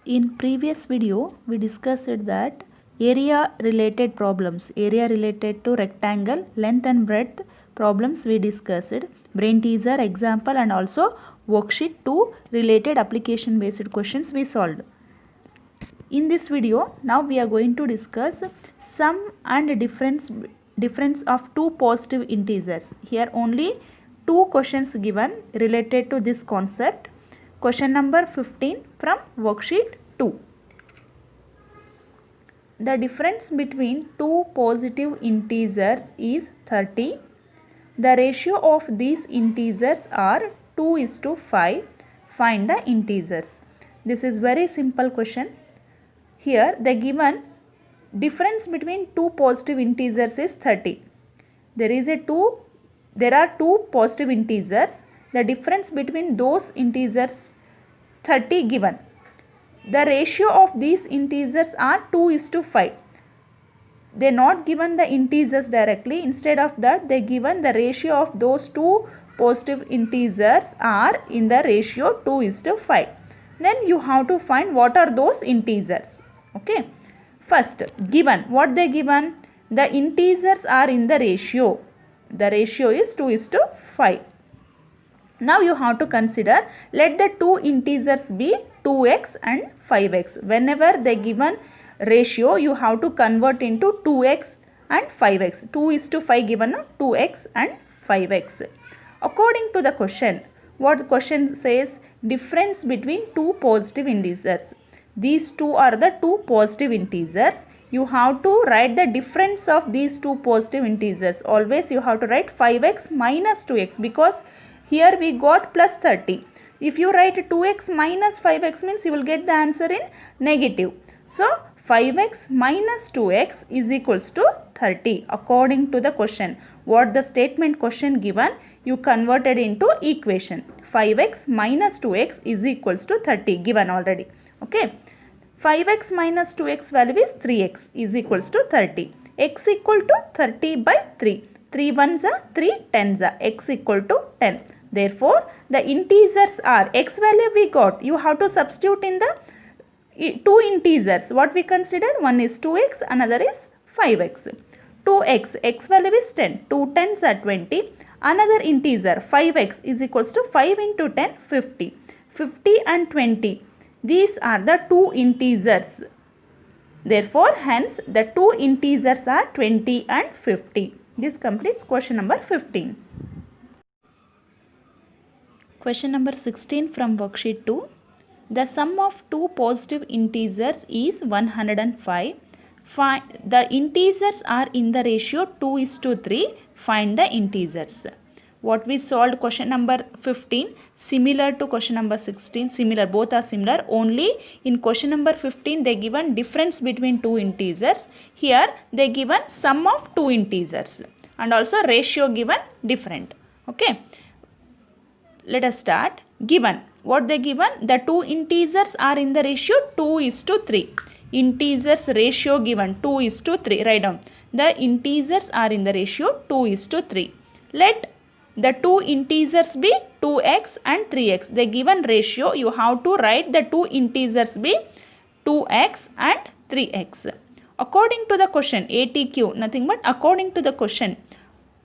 In previous video, we discussed that area related problems, area related to rectangle, length and breadth problems we discussed, brain teaser, example and also worksheet 2 related application based questions we solved. In this video, now we are going to discuss sum and difference of two positive integers. Here only two questions given related to this concept. Question number 15 from worksheet 2. The difference between two positive integers is 30. The ratio of these integers are 2:5. Find the integers. This is very simple question. Here the given difference between two positive integers is 30. There are two positive integers. The difference between those integers 30 given. The ratio of these integers are 2:5. They not given the integers directly. Instead of that, they given the ratio of those two positive integers are in the ratio 2:5. Then you have to find what are those integers. Okay. First, given. What they given? The integers are in the ratio. The ratio is 2:5. Now you have to consider, let the two integers be 2x and 5x. Whenever they given ratio, you have to convert into 2x and 5x. 2:5 given 2x and 5x. According to the question, what the question says? Difference between two positive integers. These two are the two positive integers. You have to write the difference of these two positive integers. Always you have to write 5x minus 2x, because here we got plus 30. If you write 2x minus 5x means you will get the answer in negative. So 5x minus 2x is equals to 30 according to the question. What the statement question given, you converted into equation. 5x minus 2x is equals to 30 given already. Okay. 5x minus 2x value is 3x is equals to 30. X equal to 30 by 3. 3 ones are 3 tens are x equal to 10. Therefore, the integers are x value we got. You have to substitute in the two integers. What we considered? One is 2x, another is 5x. 2x, x value is 10. 2 tens are 20. Another integer 5x is equals to 5 into 10, 50. 50 and 20. These are the two integers. Therefore, hence the two integers are 20 and 50. This completes question number 15. Question number 16 from worksheet 2. The sum of two positive integers is 105. The integers are in the ratio 2:3. Find the integers. What we solved question number 15, similar to question number 16, similar, both are similar. Only in question number 15 they given difference between two integers. Here they given sum of two integers and also ratio given different. Okay. Let us start. Given. What they given? The two integers are in the ratio 2:3. Integers ratio given 2:3. Write down. The integers are in the ratio 2:3. Let the two integers be 2x and 3x. The given ratio, you have to write the two integers be 2x and 3x. According to the question, ATQ, nothing but according to the question,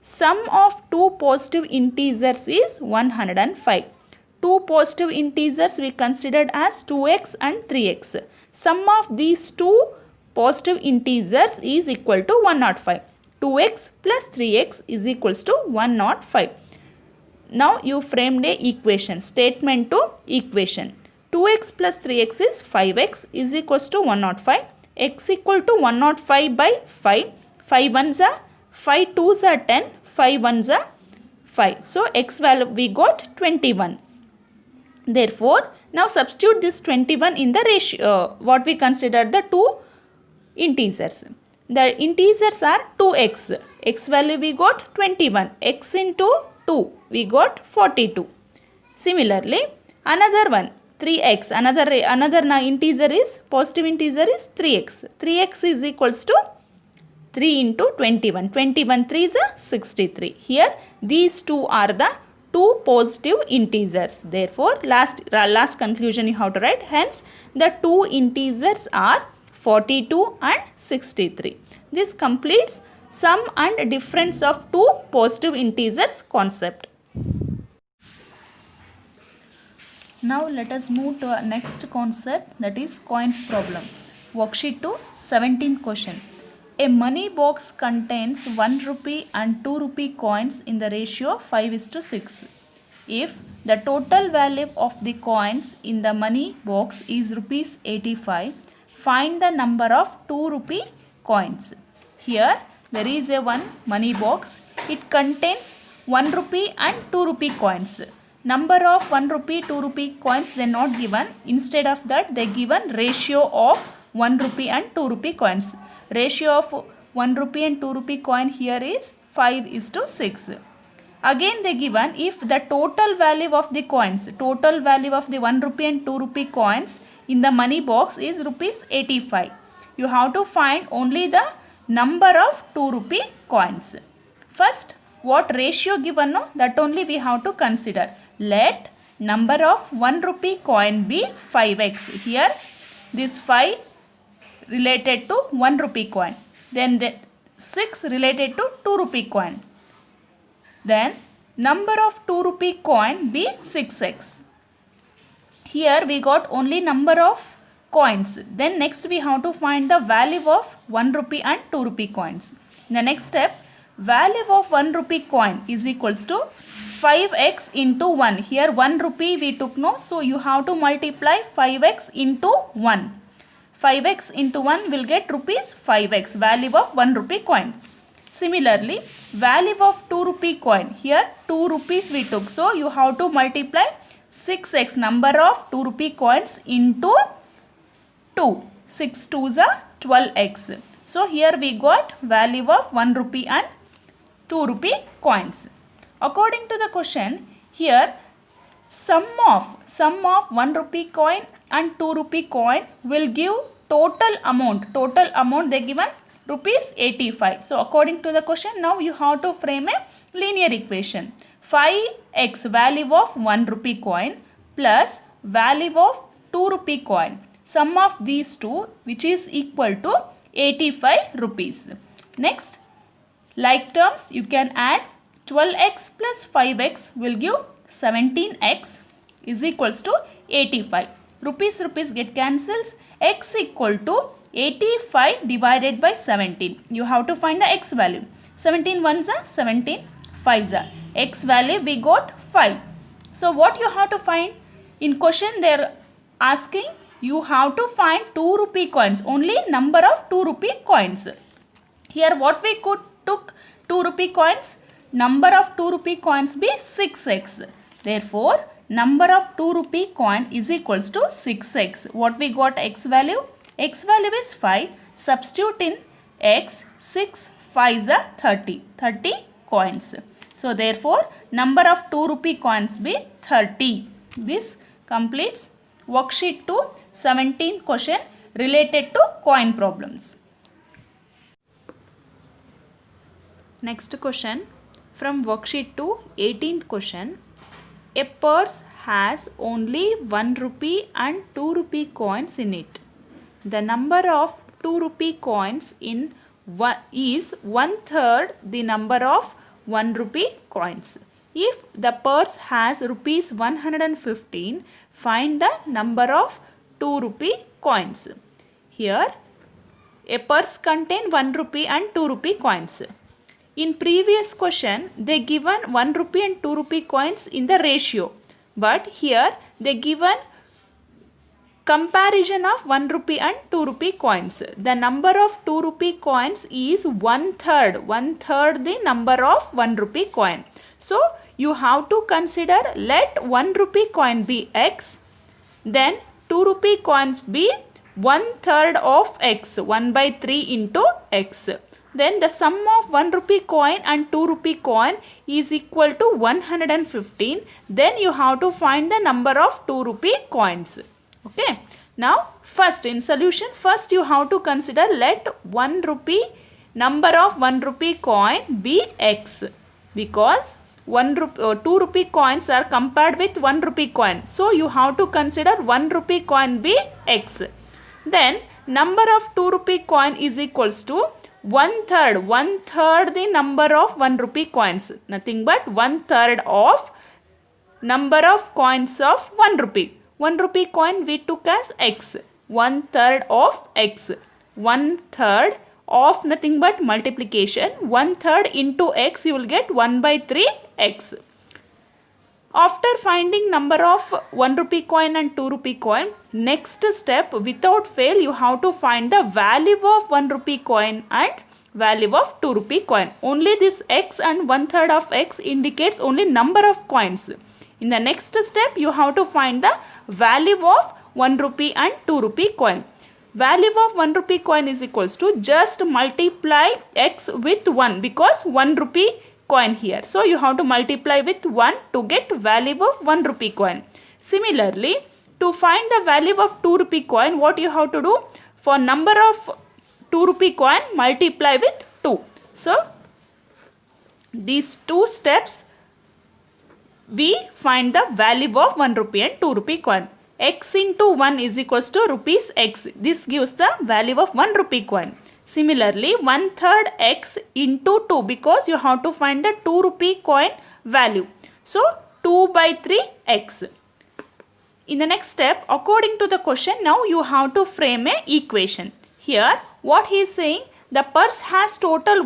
sum of two positive integers is 105. Two positive integers we considered as 2x and 3x. Sum of these two positive integers is equal to 105. 2x plus 3x is equals to 105. Now you framed a equation, statement to equation. 2x plus 3x is 5x is equals to 105. X equal to 105 by 5. 5 ones are 5 twos are 10. 5 ones are 5. So x value we got 21. Therefore, now substitute this 21 in the ratio, what we considered the two integers. The integers are 2x. X value we got 21. X into 2 we got 42. Similarly, another one 3x. Another integer is positive integer is 3x. 3x is equals to 3 into 21. 21 3 is 63. Here these two are the two positive integers. Therefore, last conclusion you have to write. Hence, the two integers are 42 and 63. This completes sum and difference of two positive integers concept. Now let us move to our next concept, that is coins problem. Worksheet 2, 17th question. A money box contains 1 rupee and 2 rupee coins in the ratio 5:6. If the total value of the coins in the money box is rupees 85, find the number of 2 rupee coins. Here there is a one money box. It contains 1 rupee and 2 rupee coins. Number of 1 rupee, 2 rupee coins they not given. Instead of that they given ratio of 1 rupee and 2 rupee coins. Ratio of 1 rupee and 2 rupee coin here is 5:6. Again they given if the total value of the coins, total value of the 1 rupee and 2 rupee coins in the money box is rupees 85. You have to find only the number of 2 rupee coins. First, what ratio given, no, that only we have to consider. Let number of 1 rupee coin be 5x. Here this 5 related to 1 rupee coin. Then the 6 related to 2 rupee coin. Then number of 2 rupee coin be 6x. Here we got only number of coins. Then next we have to find the value of 1 rupee and 2 rupee coins. The next step, value of 1 rupee coin is equals to 5x into 1. Here 1 rupee we took, no, so you have to multiply 5x into 1. 5x into 1 will get rupees 5x, value of 1 rupee coin. Similarly, value of 2 rupee coin, here 2 rupees we took, so you have to multiply 6x, number of 2 rupee coins, into 2. 6 2s are 12x. So here we got value of 1 rupee and 2 rupee coins. According to the question, here sum of 1 rupee coin and 2 rupee coin will give total amount. Total amount they given rupees 85. So according to the question, now you have to frame a linear equation. 5x value of 1 rupee coin plus value of 2 rupee coin. Sum of these two, which is equal to 85 rupees. Next, like terms you can add. 12x plus 5x will give 17x is equals to 85. Rupees get cancels. X equal to 85 divided by 17. You have to find the x value. 17 ones are 17 fives are. X value we got 5. So what you have to find? In question they are asking you have to find 2 rupee coins. Only number of 2 rupee coins. Here what we could took 2 rupee coins. Number of 2 rupee coins be 6x. Therefore, number of 2 rupee coin is equals to 6x. What we got x value? X value is 5. Substitute in x. 6 5s are 30. 30 coins. So, therefore, number of 2 rupee coins be 30. This completes worksheet 2, 17th question related to coin problems. Next question. From worksheet 2, 18th question, a purse has only 1 rupee and 2 rupee coins in it. The number of 2 rupee coins in is 1/3 the number of 1 rupee coins. If the purse has rupees 115, find the number of 2 rupee coins. Here, a purse contains 1 rupee and 2 rupee coins. In previous question, they given 1 rupee and 2 rupee coins in the ratio. But here, they given comparison of 1 rupee and 2 rupee coins. The number of 2 rupee coins is 1/3. 1/3 the number of 1 rupee coin. So, you have to consider, let 1 rupee coin be x. Then, 2 rupee coins be 1/3 of x. 1/3 into x. Then the sum of 1 rupee coin and 2 rupee coin is equal to 115. Then you have to find the number of 2 rupee coins. Okay. Now first in solution, first you have to consider, let 1 rupee, number of 1 rupee coin be x. Because 2 rupee coins are compared with 1 rupee coin. So you have to consider 1 rupee coin be x. Then number of 2 rupee coin is equals to 1/3. 1/3 the number of 1 rupee coins. Nothing but 1/3 of number of coins of 1 rupee. 1 rupee coin we took as x. 1/3 of x. 1/3 of nothing but multiplication. 1/3 into x you will get 1/3 x. After finding number of 1 rupee coin and 2 rupee coin, next step without fail you have to find the value of 1 rupee coin and value of 2 rupee coin. Only this x and 1/3 of x indicates only number of coins. In the next step you have to find the value of 1 rupee and 2 rupee coin. Value of 1 rupee coin is equals to just multiply x with 1 because 1 rupee coin here. So you have to multiply with 1 to get value of 1 rupee coin. Similarly, to find the value of 2 rupee coin, what you have to do? For number of 2 rupee coin, multiply with 2. So these two steps we find the value of 1 rupee and 2 rupee coin. X into 1 is equals to rupees x. This gives the value of 1 rupee coin. Similarly, 1/3 x into 2 because you have to find the 2 rupee coin value. So 2/3 x. In the next step, according to the question, now you have to frame a equation. Here, what he is saying, the purse has total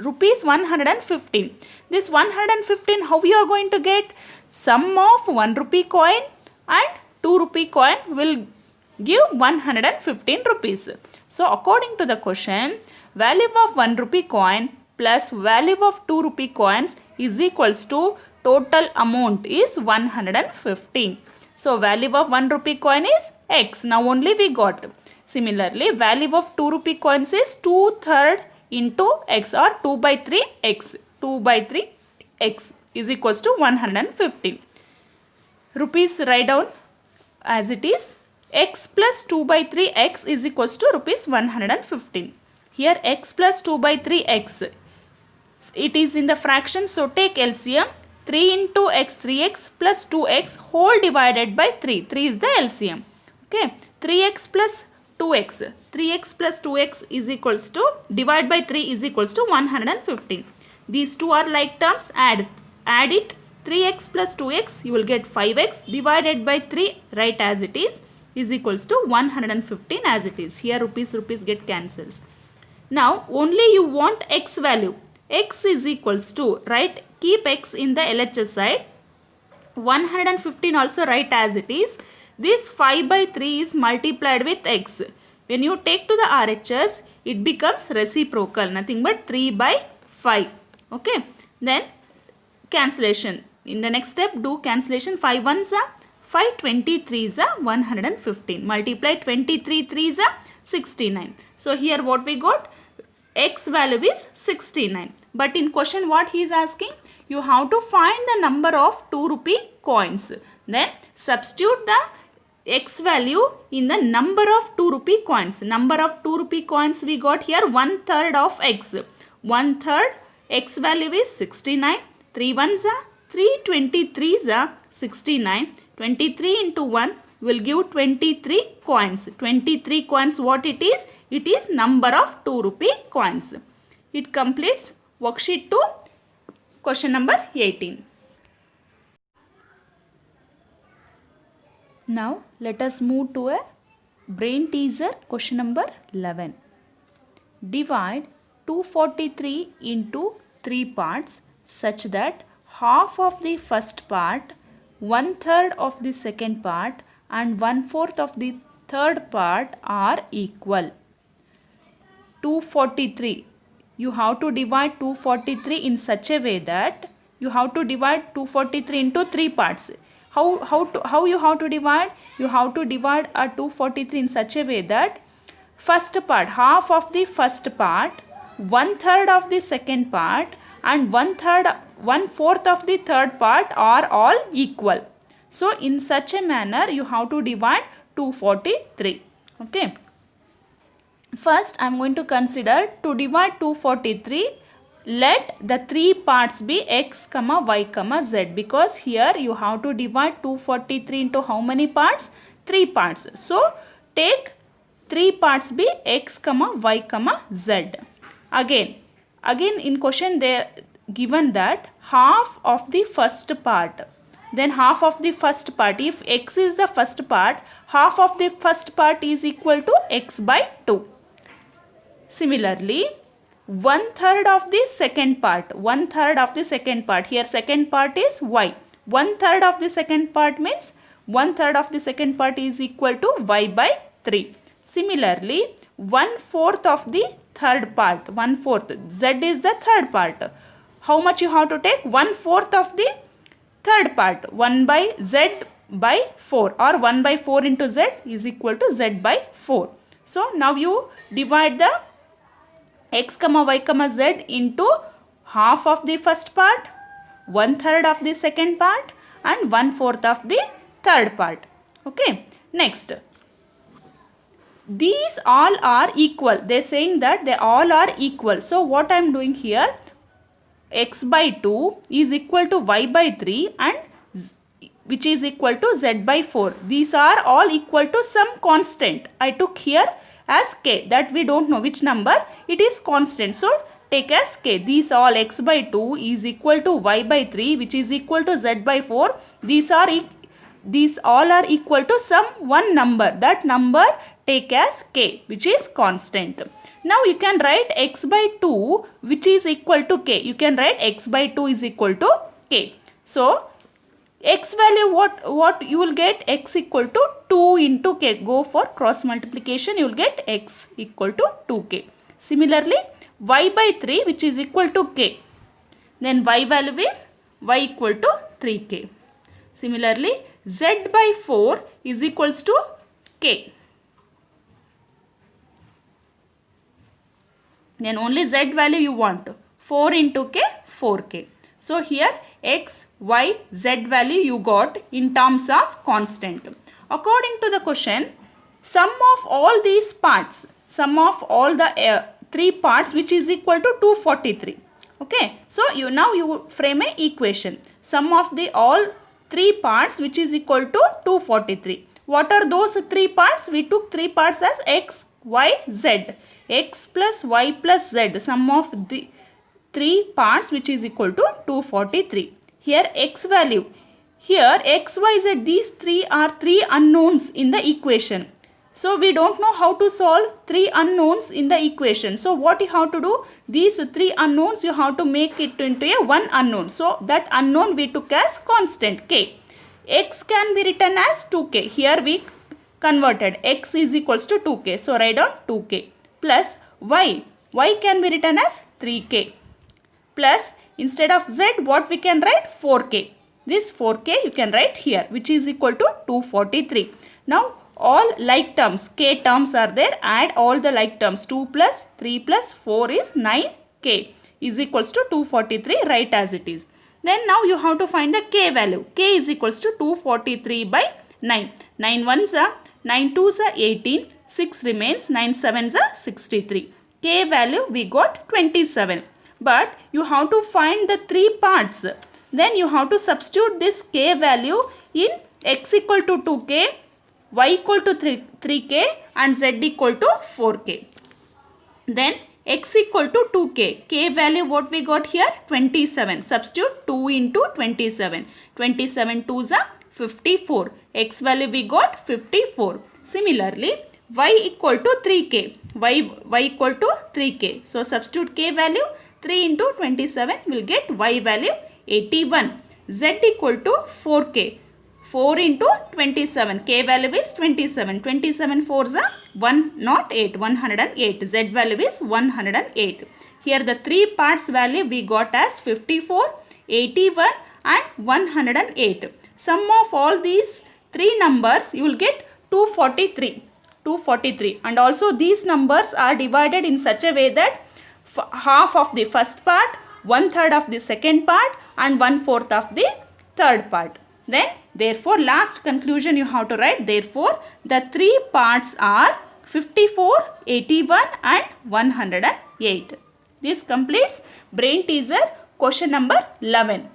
rupees 115. This 115, how you are going to get? Sum of 1 rupee coin and 2 rupee coin will give 115 rupees. So according to the question, value of 1 rupee coin plus value of 2 rupee coins is equals to total amount is 115. So value of 1 rupee coin is x. Now only we got. Similarly, value of 2 rupee coins is 2/3 into x or 2/3 x. 2/3 x is equals to 115. Rupees write down as it is. X plus 2/3 x is equals to rupees 115. Here x plus 2/3 x, it is in the fraction, so take LCM. 3 into x, 3x plus 2x whole divided by 3. 3 is the LCM. Okay, 3x plus 2x. 3x plus 2x is equals to, divide by 3 is equals to 115. These two are like terms, add it. 3x plus 2x, you will get 5x divided by 3, write as it is equals to 115 as it is. Here rupees get cancels. Now only you want x value. X is equals to, right, keep x in the LHS side. 115 also write as it is. This 5/3 is multiplied with x. When you take to the RHS, it becomes reciprocal, nothing but 3/5. Okay, then cancellation. In the next step, do cancellation. 5 ones are 5, 23s are 115. Multiply 23 3s are 69. So here what we got? X value is 69. But in question what he is asking? You have to find the number of 2 rupee coins. Then substitute the x value in the number of 2 rupee coins. Number of 2 rupee coins we got here 1/3 of x. 1/3 x value is 69. 3 ones are 3, 23s are 69. 23 into 1 will give 23 coins. 23 coins what it is? It is number of 2 rupee coins. It completes worksheet 2, question number 18. Now let us move to a brain teaser, question number 11. Divide 243 into 3 parts such that half of the first part, 1/3 of the second part and 1/4 of the third part are equal. 243. You have to divide 243 in such a way that you have to divide 243 into 3 parts. How you have to divide? You have to divide a 243 in such a way that first part, half of the first part, 1/3 of the second part and 1/4 of the third part are all equal. So in such a manner you have to divide 243. Okay. First I am going to consider to divide 243 let the three parts be x, y, z, because here you have to divide 243 into how many parts? 3 parts. So take 3 parts be x, y, z. Again in question they given that half of the first part. Then half of the first part, if x is the first part, half of the first part is equal to x by 2. Similarly, 1/3 of the second part, 1/3 of the second part, here second part is y. 1/3 of the second part means 1/3 of the second part is equal to y by 3. Similarly, 1/4 of the third part, 1/4, z is the third part. How much you have to take? 1/4 of the third part, 1 by z by 4, or 1 by 4 into z is equal to z by 4. So now you divide the x, y, z into half of the first part, 1/3 of the second part, and 1/4 of the third part. Okay. Next, these all are equal. They are saying that they all are equal. So what I am doing here, x by 2 is equal to y by 3 and which is equal to z by 4. These are all equal to some constant. I took here as k, that we don't know which number, it is constant. So take as k. These all x by 2 is equal to y by 3 which is equal to z by 4. These all are equal to some one number. That number take as k, which is constant. Now you can write x by 2 which is equal to k. You can write x by 2 is equal to k. So x value, what you will get? X equal to 2 into k. Go for cross multiplication, you will get x equal to 2k. Similarly, y by 3 which is equal to k. Then y value is y equal to 3k. Similarly, z by 4 is equals to k. Then only z value you want. 4 into k, 4k. So here x, y, z value you got in terms of constant. According to the question, sum of all these parts, sum of all the 3 parts which is equal to 243. Okay. So now you frame a equation. Sum of the all 3 parts which is equal to 243. What are those 3 parts? We took 3 parts as x, y, z. X plus y plus z, sum of the 3 parts which is equal to 243. Here x value, here x, y, z, these 3 are 3 unknowns in the equation. So we don't know how to solve 3 unknowns in the equation. So what you have to do? These 3 unknowns you have to make it into a one unknown. So that unknown we took as constant k. X can be written as 2k. Here we converted x is equals to 2k. So write down 2k plus y. Y can be written as 3k. Plus instead of z what we can write? 4k. This 4k you can write here which is equal to 243. Now all like terms, k terms are there. Add all the like terms. 2 plus 3 plus 4 is 9k is equals to 243. Write as it is. Then now you have to find the k value. K is equals to 243 by 9. 9 ones are 9 2s are 18. 6 remains. 9 7s are 63. K value we got 27. But you have to find the 3 parts. Then you have to substitute this k value in x equal to 2k, y equal to 3k and z equal to 4k. Then x equal to 2k. K value what we got here? 27. Substitute 2 into 27. 27 2s are 54. X value we got 54. Similarly, y equal to 3k. Y equal to 3k. So substitute k value. 3 into 27 will get y value 81. Z equal to 4k. 4 into 27. K value is 27. 27 4s are 108. 108. Z value is 108. Here the 3 parts value we got as 54, 81 and 108. Sum of all these 3 numbers you will get 243. 243. And also these numbers are divided in such a way that half of the first part, 1/3 of the second part and 1/4 of the third part. Then therefore last conclusion you have to write, therefore the 3 parts are 54, 81 and 108. This completes brain teaser question number 11.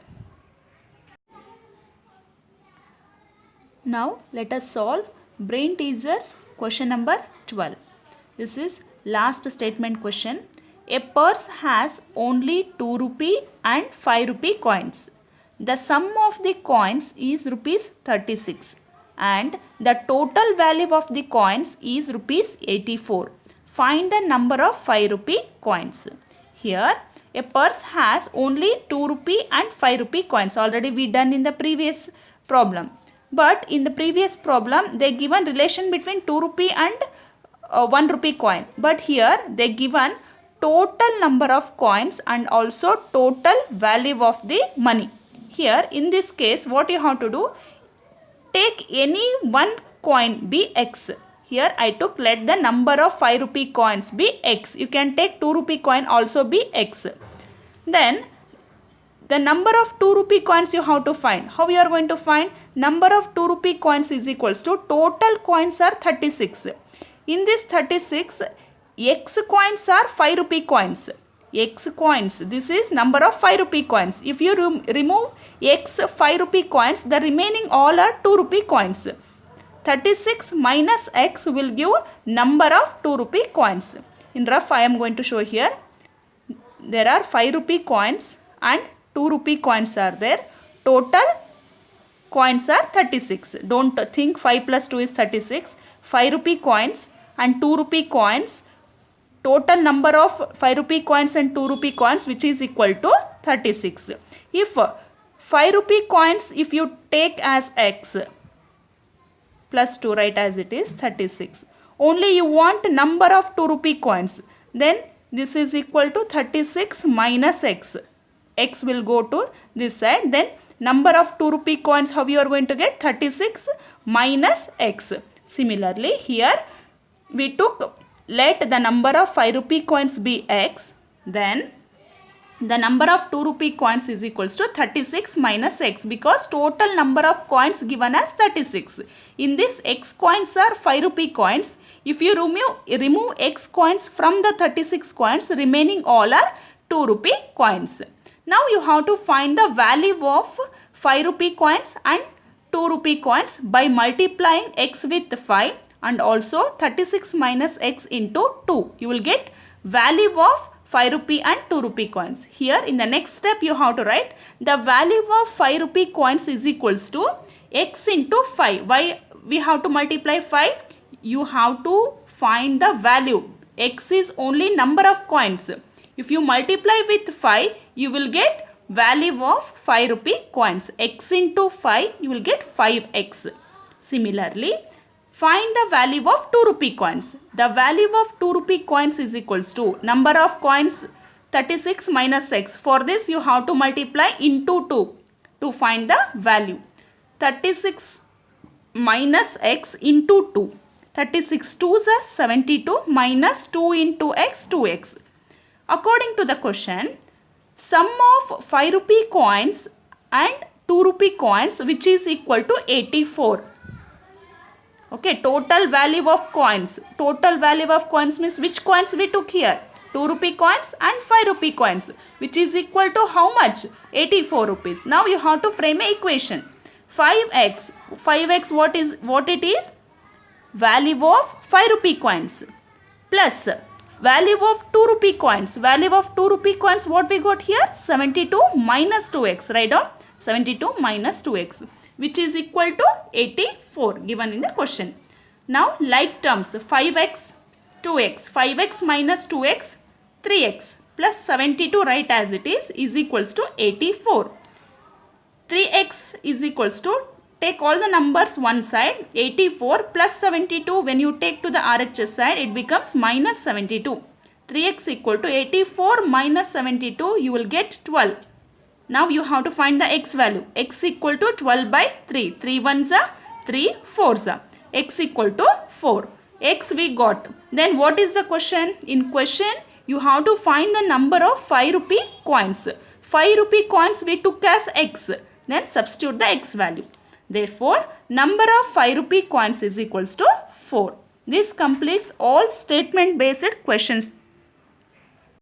Now let us solve brain teasers question number 12. This is last statement question. A purse has only 2 rupee and 5 rupee coins. The sum of the coins is rupees 36 and the total value of the coins is rupees 84. Find the number of 5 rupee coins. Here a purse has only 2 rupee and 5 rupee coins. Already we done in the previous problem. But in the previous problem they given relation between 2 rupee and 1 rupee coin. But here they given total number of coins and also total value of the money. Here in this case what you have to do, take any one coin be x. Here I took, let the number of 5 rupee coins be x. You can take 2 rupee coin also be x. Then the number of 2 rupee coins you have to find. How you are going to find? Number of 2 rupee coins is equals to total coins are 36. In this 36, x coins are 5 rupee coins. X coins, this is number of 5 rupee coins. If you remove x 5 rupee coins, the remaining all are 2 rupee coins. 36 minus x will give number of 2 rupee coins. In rough I am going to show here. There are 5 rupee coins and 2 rupee coins are there. Total coins are 36. Don't think 5 plus 2 is 36. 5 rupee coins and 2 rupee coins. Total number of 5 rupee coins and 2 rupee coins which is equal to 36. If 5 rupee coins if you take as x plus 2, write as it is 36. Only you want number of 2 rupee coins. Then this is equal to 36 minus x. X will go to this side. Then number of 2 rupee coins, how you are going to get? 36 minus x. Similarly here we took, let the number of 5 rupee coins be x. Then the number of 2 rupee coins is equals to 36 minus x, because total number of coins given as 36. In this x coins are 5 rupee coins. If you remove x coins from the 36 coins, remaining all are 2 rupee coins. Now you have to find the value of 5 rupee coins and 2 rupee coins by multiplying x with 5 and also 36 minus x into 2. You will get value of 5 rupee and 2 rupee coins. Here in the next step you have to write the value of 5 rupee coins is equals to x into 5. Why we have to multiply 5? You have to find the value. X is only number of coins. If you multiply with 5, you will get value of 5 rupee coins. X into 5, you will get 5x. Similarly, find the value of 2 rupee coins. The value of 2 rupee coins is equals to number of coins 36 minus x. For this you have to multiply into 2 to find the value. 36 minus x into 2. 36 2s are 72 minus 2 into x, 2x. According to the question, sum of 5 rupee coins and 2 rupee coins which is equal to 84. Okay, total value of coins. Total value of coins means which coins we took here? 2 rupee coins and 5 rupee coins, which is equal to how much? 84 rupees. Now you have to frame an equation. 5x. 5x what it is? Value of 5 rupee coins plus value of 2 rupee coins. Value of 2 rupee coins what we got here? 72 minus 2x. Write down 72 minus 2x, which is equal to 84 given in the question. Now like terms, 5x, 2x, 5x minus 2x, 3x plus 72 write as it is equals to 84. 3x is equals to, take all the numbers one side, 84 plus 72 when you take to the RHS side it becomes minus 72. 3x equal to 84 minus 72, you will get 12. Now you have to find the x value. X equal to 12 by 3. 3 ones are 3 4s are. X equal to 4. X we got. Then what is the question? In question you have to find the number of 5 rupee coins. 5 rupee coins we took as x. Then substitute the x value. Therefore, number of 5 rupee coins is equals to 4. This completes all statement based questions.